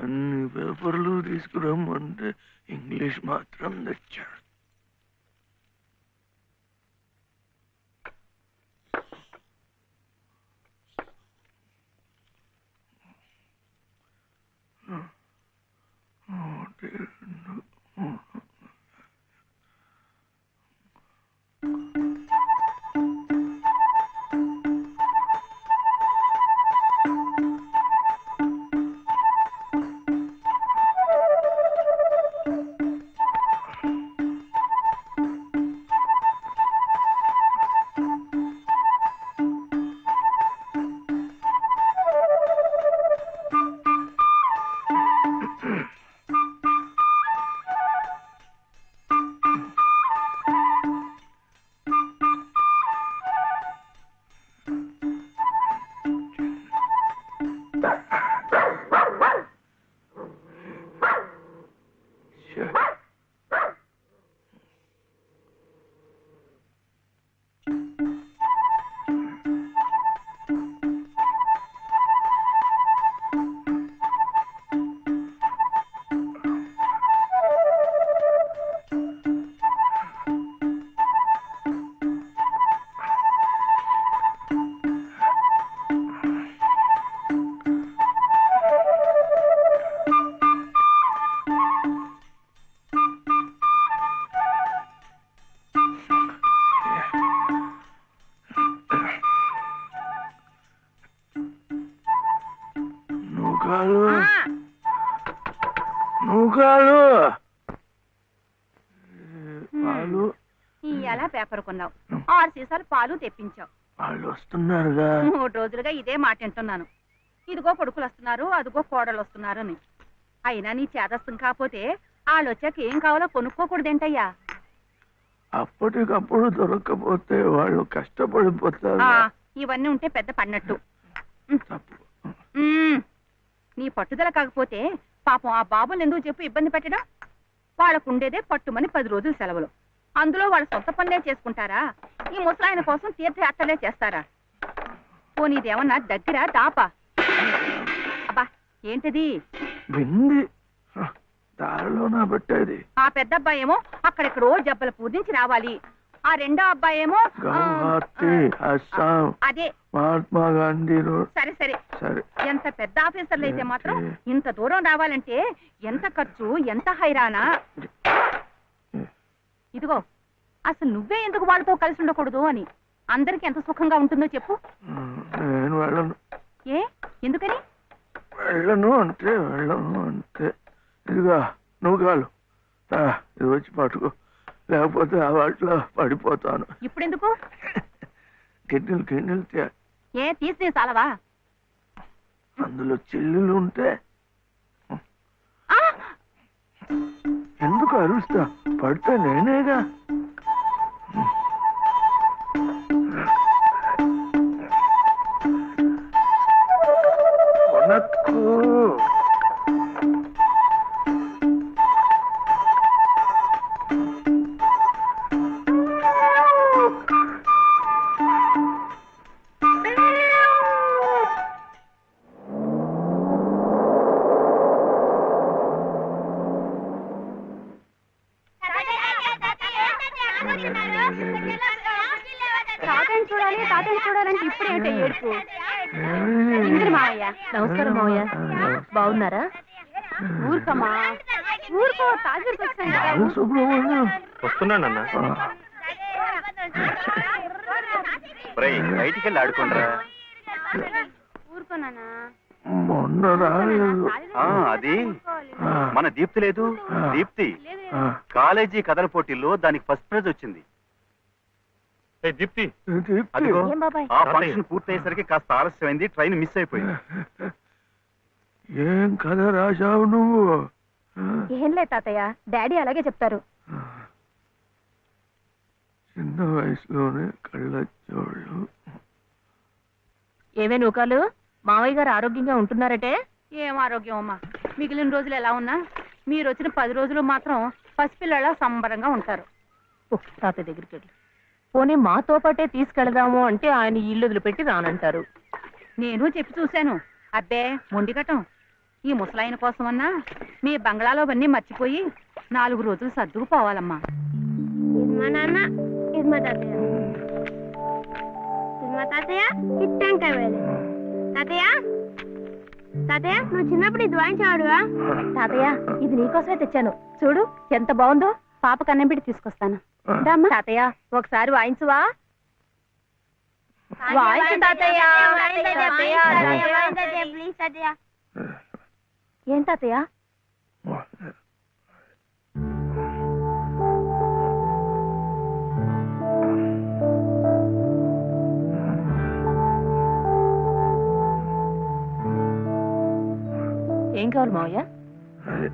అన్ని పేపర్లు తీసుకురమ్మంటే ఇంగ్లీష్ మాత్రం తెచ్చాడు. ఎలా పేపర్ కొన్నావు? 6 సీసాలు పాలు తెప్పించావు. వాళ్ళు వస్తున్నారుగా. 3 రోజులుగా ఇదే మాట వింటున్నాను. ఇదిగో కొడుకులు వస్తున్నారు, అదిగో కోడలు వస్తున్నారు అని. అయినా నీ చేదస్తం కాకపోతే వాళ్ళు వచ్చాక ఏం కావాలో కొనుక్కోకూడదేంటయ్యా? అప్పటికప్పుడు దొరకకపోతే వాళ్ళు కష్టపడిపోతారు. ఇవన్నీ ఉంటే పెద్ద పడినట్టు. నీ పట్టుదల కాకపోతే పాపం ఆ బాబుని ఎందుకు చెప్పు ఇబ్బంది పెట్టడం? వాళ్ళకు ఉండేదే పట్టుమని 10 రోజులు సెలవులు. అందులో వాళ్ళ సొంత పనులే చేసుకుంటారా? ఈ ముసలాయన కోసం తీర్థయాత్రలే చేస్తారా? పోనీదేమన్నా దగ్గర దాపా? అబ్బా ఏంటిది? ఆ పెద్ద అబ్బాయి ఏమో అక్కడెక్కడో జబ్బల పూజించి రావాలి. ఆ రెండో అబ్బాయి ఏమో అదే మహాత్మా గాంధీ. సరే సరే, ఎంత పెద్ద ఆఫీసర్లు అయితే మాత్రం ఇంత దూరం రావాలంటే ఎంత ఖర్చు, ఎంత హైరానా. ఇదిగో అసలు నువ్వే ఎందుకు వాళ్ళతో కలిసి ఉండకూడదు అని. అందరికి ఎంత సుఖంగా ఉంటుందో చెప్పు. నేను వెళ్ళను. ఏ ఎందుకని? వెళ్ళను అంటే ఇదిగా నువ్వు కాలు ఇది వచ్చి పట్టుకో, లేకపోతే ఆ వాటిలో పడిపోతాను. ఇప్పుడెందుకు? గిన్నెలు ఏ తీసి చాలవా? అందులో చిల్లులు ఉంటే ఎందుకు అరుస్తా? పడితే నేనేగా. చూడాలంటే ఇప్పుడేంటే ఏడుపు? మావయ్య నమస్కారం. మావయ్య బాగున్నారా? ఊరుకమ్మా ఊరుకో, తాజరికి వస్తున్నానన్నా. బయటికి వెళ్ళి ఆడుకుంటారా? ఊరుకోనా? మొన్న రాలేదు. అది మన దీప్తి లేదు, దీప్తి కాలేజీ కథల పోటీల్లో దానికి ఫస్ట్ ప్రైజ్ వచ్చింది. దీప్తి ఆ ఫంక్షన్ పూర్తయ్యేసరికి కాస్త ఆలస్యమైంది, ట్రైన్ మిస్ అయిపోయింది. ఏం కథ రాశావు నువ్వు? ఏం లేదు తాతయ్య, డాడీ అలాగే చెప్తారు. చిన్న వయసులోనే కళ్ళజోళ్ళు. ఏమే నూకాలు, మావయ్య గారు ఆరోగ్యంగా ఉంటున్నారటే? ఏం ఆరోగ్యం అమ్మా, మిగిలిన రోజులు ఎలా ఉన్నా మీరు వచ్చిన 10 రోజులు మాత్రం పసిపిల్లలా సంబరంగా ఉంటారు. తాతయ్య దగ్గరికి వెళ్ళి పోనీ మాతో పాటే తీసుకెళదాము అంటే ఆయన ఇల్లు వదిలిపెట్టి రానంటారు. నేను చెప్పి చూశాను. అబ్బే మొండిగటం. ఈ ముసలాయన కోసమన్నా మీ బంగ్లాలోవన్నీ మర్చిపోయి 4 రోజులు సర్దుకుపోవాలమ్మా. ఇది మా నాన్న, ఇది మా తాతయ్య. ఇది మా తాతయ్య, ఇది టెంకాయ వేలు. తాతయ్య తాతయ్య, నువ్వు చిన్నప్పుడు ఇది వాయించాడుగా? తాతయ్య, ఇది నీకోసమే తెచ్చాను. చూడు ఎంత బాగుందో. పాప కన్నం పెట్టి తీసుకొస్తాను. తాతయ్య, ఒకసారి వాయించువా? వాయించు తాతయ్య. ఏం తాతయ్య? ఏం కావాలి మావయ్య? అది